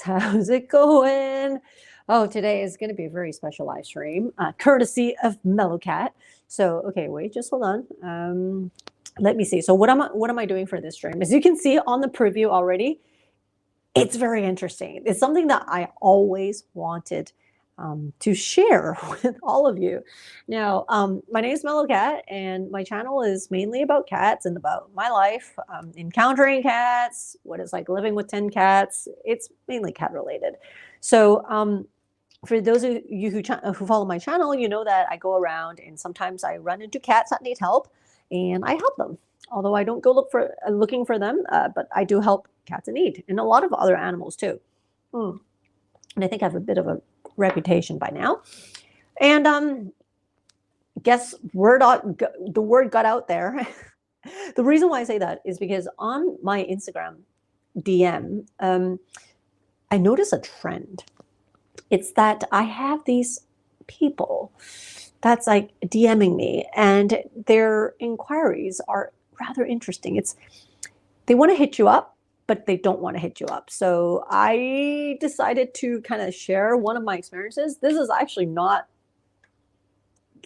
How's it going? Oh, today is going to be a very special live stream, courtesy of MeloCat. So, okay, wait, just hold on. Let me see. So, what am I doing for this stream? As you can see on the preview already, it's very interesting. It's something that I always wanted to share with all of you. Now, my name is MeloCat, and my channel is mainly about cats and about my life, encountering cats, what it's like living with 10 cats. It's mainly cat related. So, for those of you who follow my channel, you know that I go around and sometimes I run into cats that need help, and I help them. Although I don't go looking for them, but I do help cats in need, and a lot of other animals too. And I think I have a bit of a reputation by now. And guess the word got out there. The reason why I say that is because on my Instagram DM, I notice a trend. It's that I have these people that's like DMing me, and their inquiries are rather interesting. They want to hit you up, but they don't want to hit you up. So I decided to kind of share one of my experiences. This is actually not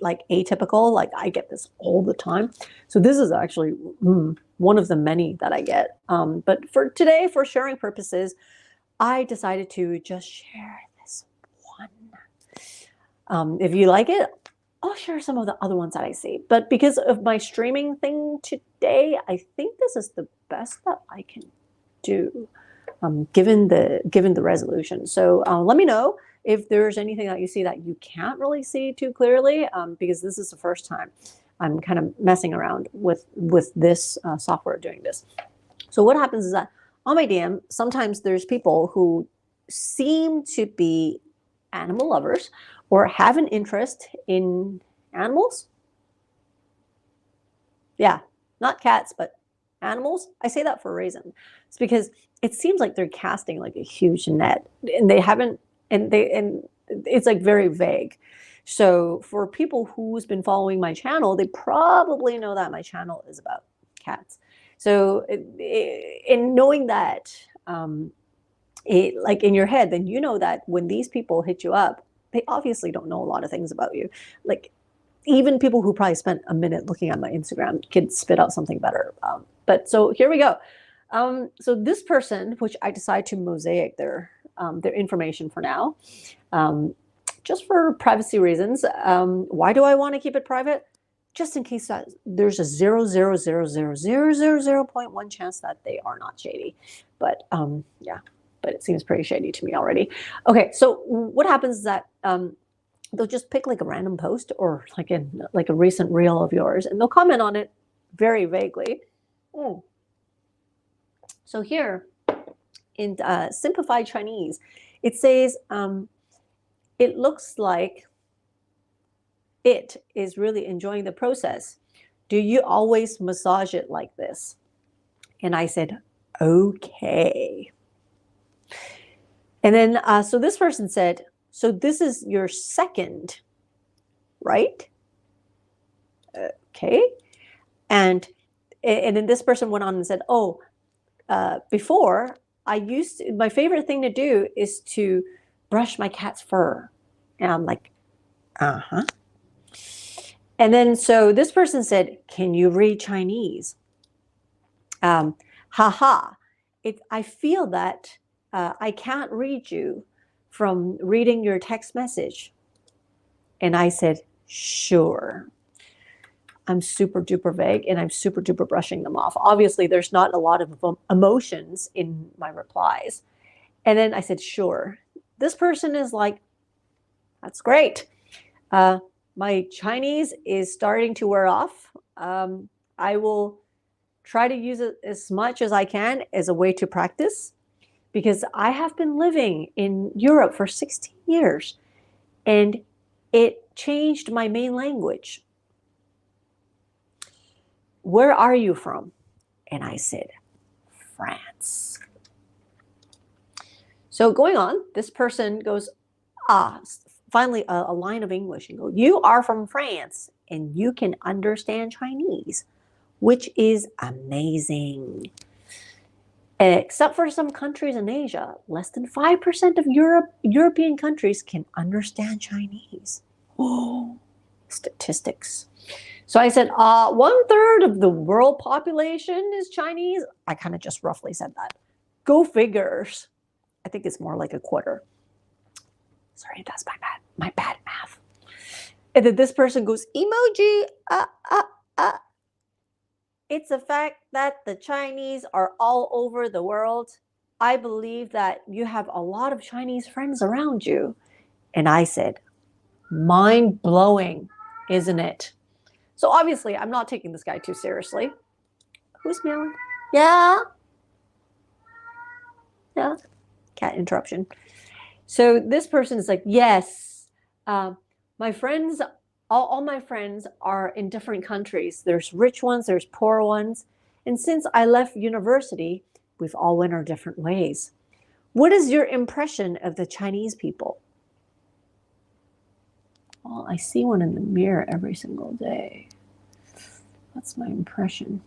like atypical. Like I get this all the time. So this is actually one of the many that I get. But for today, for sharing purposes, I decided to just share this one. If you like it, I'll share some of the other ones that I see. But because of my streaming thing today, I think this is the best that I can do, given the resolution. So let me know if there's anything that you see that you can't really see too clearly, because this is the first time I'm kind of messing around with this software doing this. So what happens is that on my DM, sometimes there's people who seem to be animal lovers or have an interest in animals. Yeah, not cats, but animals. I say that for a reason. It's because it seems like they're casting like a huge net, and they haven't, and it's like very vague. So for people who's been following my channel, they probably know that my channel is about cats. So in knowing that, like in your head, then you know that when these people hit you up, they obviously don't know a lot of things about you. Like even people who probably spent a minute looking at my Instagram could spit out something better. But so here we go. So this person, which I decided to mosaic their information for now, just for privacy reasons. Why do I want to keep it private? Just in case that there's a 0.1 chance that they are not shady. But yeah, but it seems pretty shady to me already. Okay, so what happens is that they'll just pick like a random post or like a recent reel of yours, and they'll comment on it very vaguely. So here in simplified Chinese, it says, it looks like it is really enjoying the process. Do you always massage it like this? And I said, okay. And then, so this person said, so this is your second, right? Okay. And then this person went on and said, oh, before my favorite thing to do is to brush my cat's fur. And I'm like, uh-huh. And then, so this person said, can you read Chinese? Haha. I feel that I can't read you from reading your text message. And I said, sure. I'm super duper vague, and I'm super duper brushing them off. Obviously, there's not a lot of emotions in my replies. And then I said, sure. This person is like, that's great. My Chinese is starting to wear off. I will try to use it as much as I can as a way to practice, because I have been living in Europe for 16 years, and it changed my main language. Where are you from? And I said, France. So going on, this person goes, finally a line of English, and go, you are from France and you can understand Chinese, which is amazing. Except for some countries in Asia, less than 5% of European countries can understand Chinese. Oh, statistics. So I said, 1/3 of the world population is Chinese. I kind of just roughly said that. Go figures. I think it's more like a quarter. Sorry, that's my bad math. And then this person goes, emoji, It's a fact that the Chinese are all over the world. I believe that you have a lot of Chinese friends around you. And I said, mind blowing, isn't it? So obviously, I'm not taking this guy too seriously. Who's meowing? Yeah. Yeah. Cat interruption. So this person is like, yes, my friends, all my friends are in different countries. There's rich ones, there's poor ones. And since I left university, we've all went our different ways. What is your impression of the Chinese people? Well, I see one in the mirror every single day. That's my impression.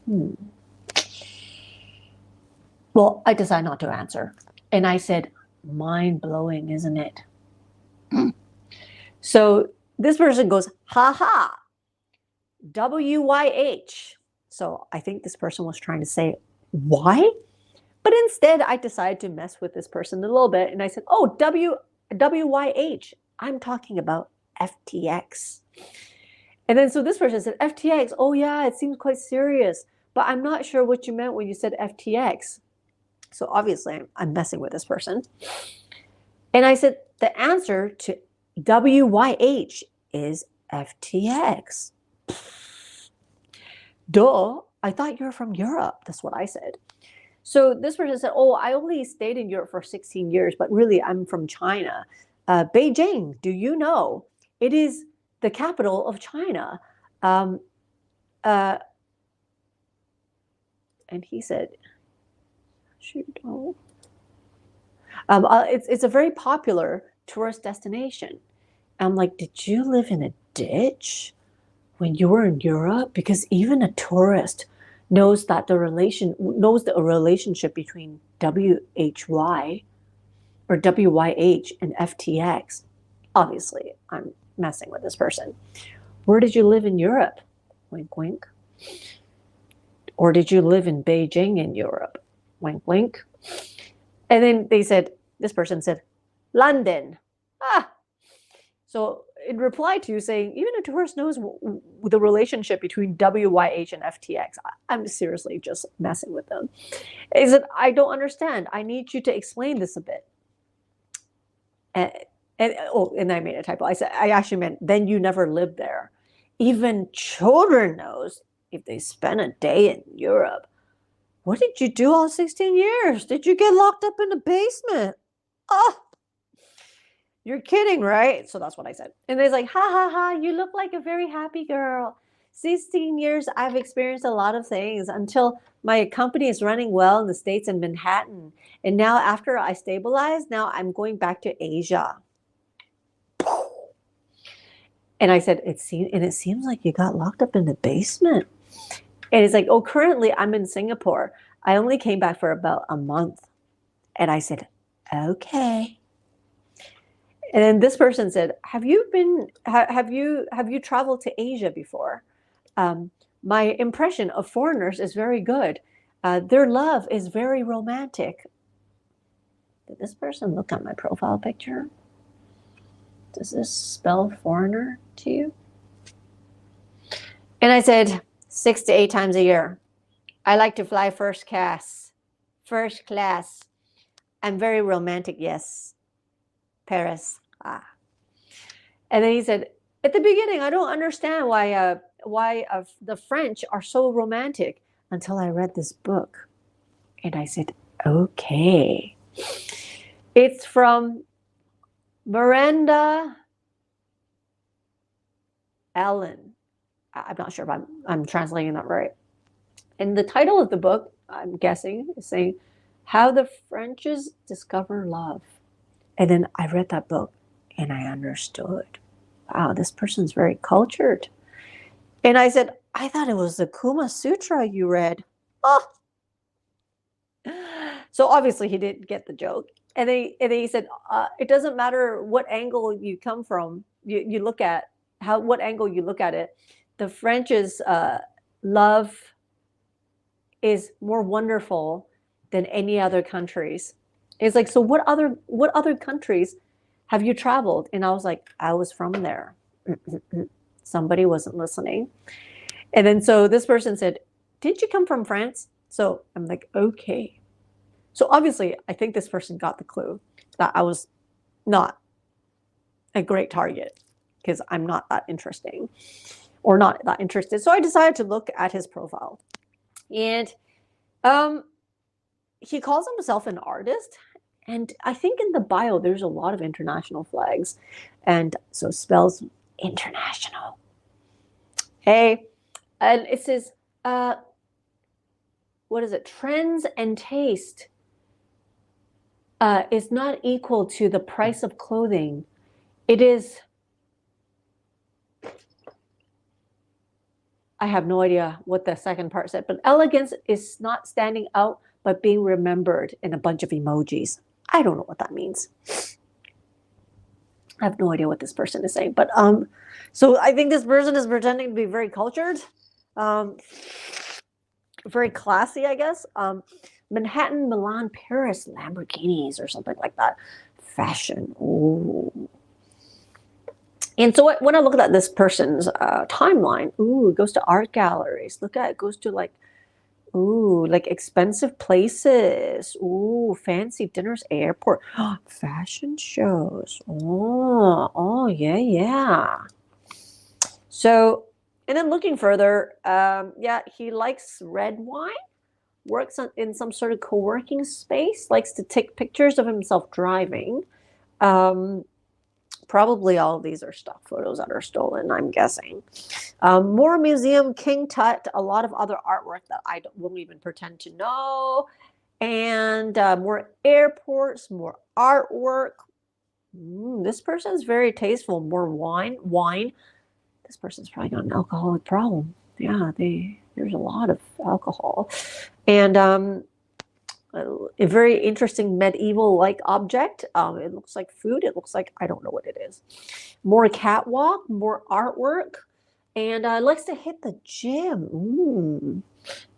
Well, I decided not to answer. And I said, mind-blowing, isn't it? So this person goes, ha, WYH. So I think this person was trying to say, why? But instead, I decided to mess with this person a little bit. And I said, oh, WYH. I'm talking about FTX. And then so this person said, FTX. Oh, yeah, it seems quite serious. But I'm not sure what you meant when you said FTX. So obviously, I'm messing with this person. And I said, the answer to WYH is FTX. Duh, I thought you were from Europe. That's what I said. So this person said, oh, I only stayed in Europe for 16 years, but really I'm from China. Beijing, do you know? It is the capital of China. And he said, shoot, oh. It's a very popular tourist destination. I'm like, did you live in a ditch when you were in Europe? Because even a tourist knows that the relationship between WHY or WYH and FTX. Obviously, I'm messing with this person. Where did you live in Europe? Wink, wink. Or did you live in Beijing in Europe? Wink, wink. And then this person said, London. So in reply to saying, even a tourist knows the relationship between WYH and FTX. I'm seriously just messing with them. He said, I don't understand. I need you to explain this a bit. And I made a typo. I said, I actually meant, then you never lived there. Even children knows if they spend a day in Europe. What did you do all 16 years? Did you get locked up in the basement? Oh, you're kidding, right? So that's what I said. And they're like, ha, you look like a very happy girl. 16 years, I've experienced a lot of things until my company is running well in the States and Manhattan. And now after I stabilize, now I'm going back to Asia. And I said, it seems like you got locked up in the basement. And it's like, oh, currently I'm in Singapore. I only came back for about a month. And I said, okay. And then this person said, have you traveled to Asia before? My impression of foreigners is very good. Their love is very romantic. Did this person look at my profile picture? Does this spell foreigner to you? And I said, 6 to 8 times a year. I like to fly first class. First class. I'm very romantic, yes. Paris. And then he said, at the beginning, I don't understand why the French are so romantic until I read this book. And I said, okay. It's from Miranda Allen. I'm not sure if I'm translating that right. And the title of the book, I'm guessing, is saying, How the Frenches Discover Love. And then I read that book and I understood. Wow, this person's very cultured. And I said, I thought it was the Kuma Sutra you read. Oh, So obviously he didn't get the joke. And then he said, it doesn't matter what angle you come from, you look at what angle you look at it. The French's love is more wonderful than any other countries. It's like, so what other countries have you traveled? And I was like, I was from there. Somebody wasn't listening. And then so this person said, did you come from France? So I'm like, okay. So obviously, I think this person got the clue that I was not a great target because I'm not that interesting or not that interested. So I decided to look at his profile. And he calls himself an artist. And I think in the bio, there's a lot of international flags. And so spells international. Hey, and it says, what is it? Trends and taste is not equal to the price of clothing. It is, I have no idea what the second part said, but elegance is not standing out, but being remembered in a bunch of emojis. I don't know what that means. I have no idea what this person is saying, but so I think this person is pretending to be very cultured, very classy, I guess. Manhattan, Milan, Paris, Lamborghinis, or something like that. Fashion. Ooh. And so when I look at this person's timeline, ooh, it goes to art galleries. Look at it, goes to like, ooh, like expensive places. Ooh, fancy dinners, airport, fashion shows. Oh, yeah. So, and then looking further, yeah, he likes red wine, works in some sort of co-working space, likes to take pictures of himself driving. Probably all of these are stock photos that are stolen, I'm guessing. More museum, King Tut, a lot of other artwork that I won't even pretend to know. And more airports, more artwork. This person's very tasteful. More wine. This person's probably got an alcoholic problem. Yeah, there's a lot of alcohol. And a very interesting medieval-like object. It looks like food. It looks like, I don't know what it is. More catwalk, more artwork. And likes to hit the gym.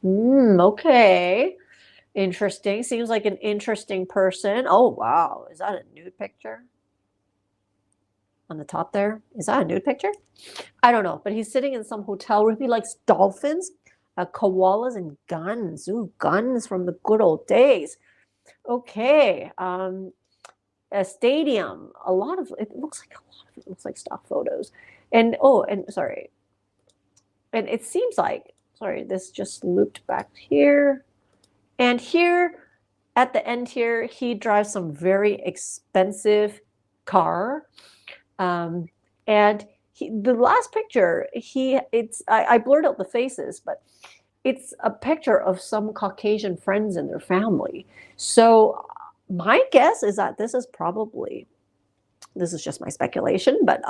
Okay. Interesting. Seems like an interesting person. Oh, wow. Is that a nude picture? On the top there? Is that a nude picture? I don't know. But he's sitting in some hotel room. He likes dolphins, koalas, and guns. Ooh, guns from the good old days. Okay. A stadium. It looks like stock photos. And sorry. And it seems like, sorry, this just looped back here. And here, at the end here, he drives some very expensive car. And the last picture, I blurred out the faces, but it's a picture of some Caucasian friends and their family. So my guess is that this is just my speculation, but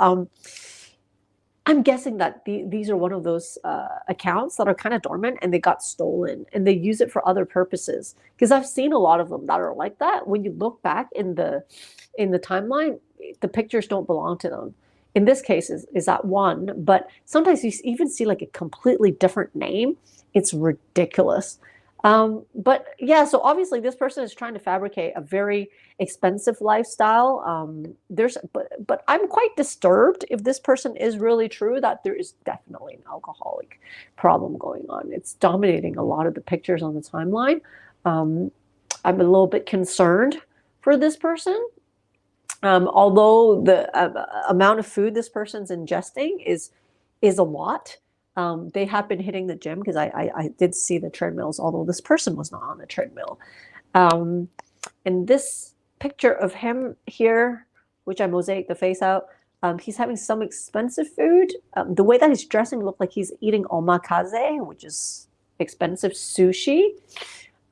I'm guessing that these are one of those accounts that are kind of dormant and they got stolen and they use it for other purposes. Because I've seen a lot of them that are like that. When you look back in the timeline, the pictures don't belong to them. In this case, is that one, but sometimes you even see like a completely different name. It's ridiculous. But yeah, so obviously this person is trying to fabricate a very expensive lifestyle. But I'm quite disturbed if this person is really true, that there is definitely an alcoholic problem going on. It's dominating a lot of the pictures on the timeline. I'm a little bit concerned for this person. Although the amount of food this person's ingesting is a lot. They have been hitting the gym because I did see the treadmills, although this person was not on the treadmill. And this picture of him here, which I mosaic the face out, he's having some expensive food. The way that he's dressing looked like he's eating omakase, which is expensive sushi.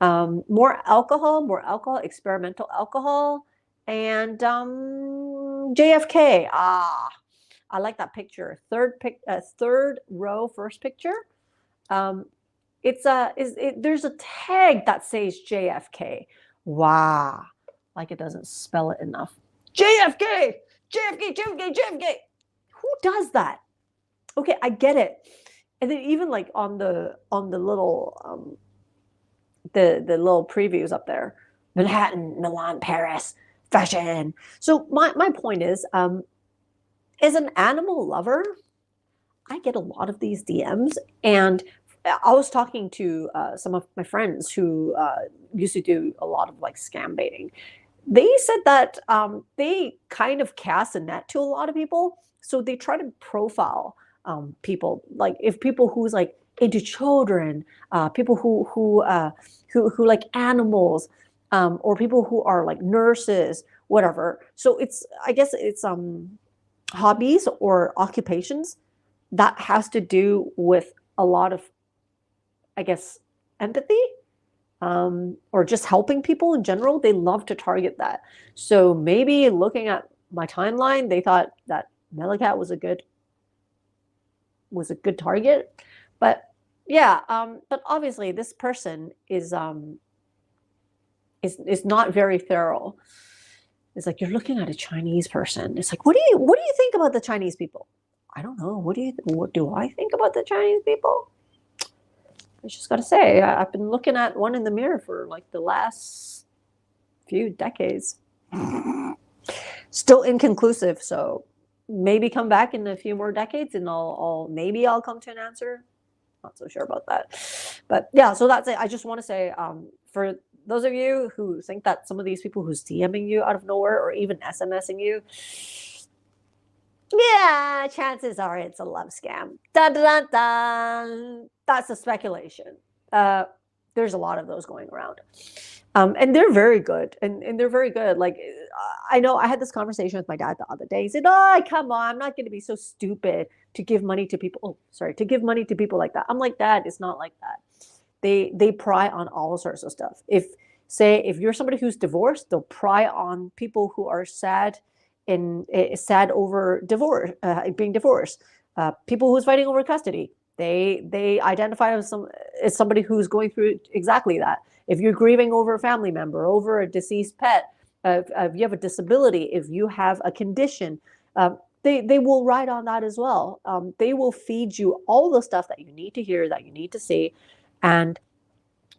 More alcohol, experimental alcohol. And JFK. I like that picture. Third row, first picture. There's a tag that says JFK. Wow. Like it doesn't spell it enough. JFK! JFK, JFK, JFK! Who does that? Okay, I get it. And then even like on the little the little previews up there, Manhattan, Milan, Paris, fashion. So my point is, as an animal lover, I get a lot of these DMs, and I was talking to some of my friends who used to do a lot of like scam baiting. They said that they kind of cast a net to a lot of people, so they try to profile people, like if people who's like into children, people who like animals, or people who are like nurses, whatever. So it's, I guess it's hobbies or occupations that has to do with a lot of, I guess, empathy, or just helping people in general. They love to target that. So maybe looking at my timeline, they thought that MeloCat was a good target. But yeah, but obviously this person is not very thorough. It's like, you're looking at a Chinese person. It's like, what do you think about the Chinese people? I don't know. What do I think about the Chinese people? I just got to say, I've been looking at one in the mirror for like the last few decades. Still inconclusive. So maybe come back in a few more decades and maybe I'll come to an answer. Not so sure about that. But yeah, so that's it. I just want to say, for those of you who think that some of these people who's DMing you out of nowhere or even SMSing you, yeah, chances are it's a love scam. Dun, dun, dun. That's a speculation. There's a lot of those going around. And they're very good. And they're very good. Like, I know I had this conversation with my dad the other day. He said, oh, come on, I'm not going to be so stupid to give money to people. Oh, sorry, to give money to people like that. I'm like, Dad, it's not like that. They pry on all sorts of stuff. If you're somebody who's divorced, they'll pry on people who are sad over divorce, being divorced. People who's fighting over custody, they identify as somebody who's going through exactly that. If you're grieving over a family member, over a deceased pet, if you have a disability, if you have a condition, they will ride on that as well. They will feed you all the stuff that you need to hear, that you need to see, and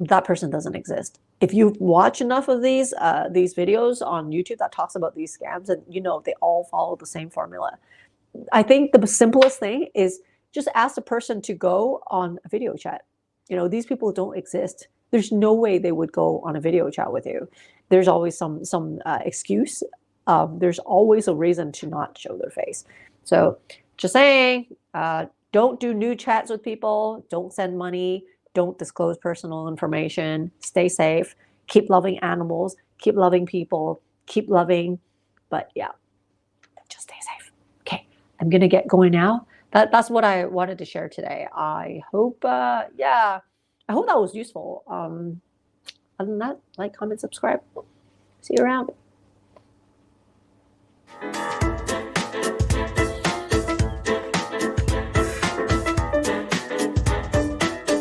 that person doesn't exist. If you watch enough of these videos on YouTube that talks about these scams, and they all follow the same formula. I think the simplest thing is just ask the person to go on a video chat. These people don't exist. There's no way they would go on a video chat with you. There's always some excuse. There's always a reason to not show their face. So just saying, don't do nude chats with people. Don't send money. Don't disclose personal information. Stay safe. Keep loving animals. Keep loving people. Keep loving. But yeah, just stay safe. Okay, I'm going to get going now. That's what I wanted to share today. I hope, I hope that was useful. Other than that, like, comment, subscribe. See you around.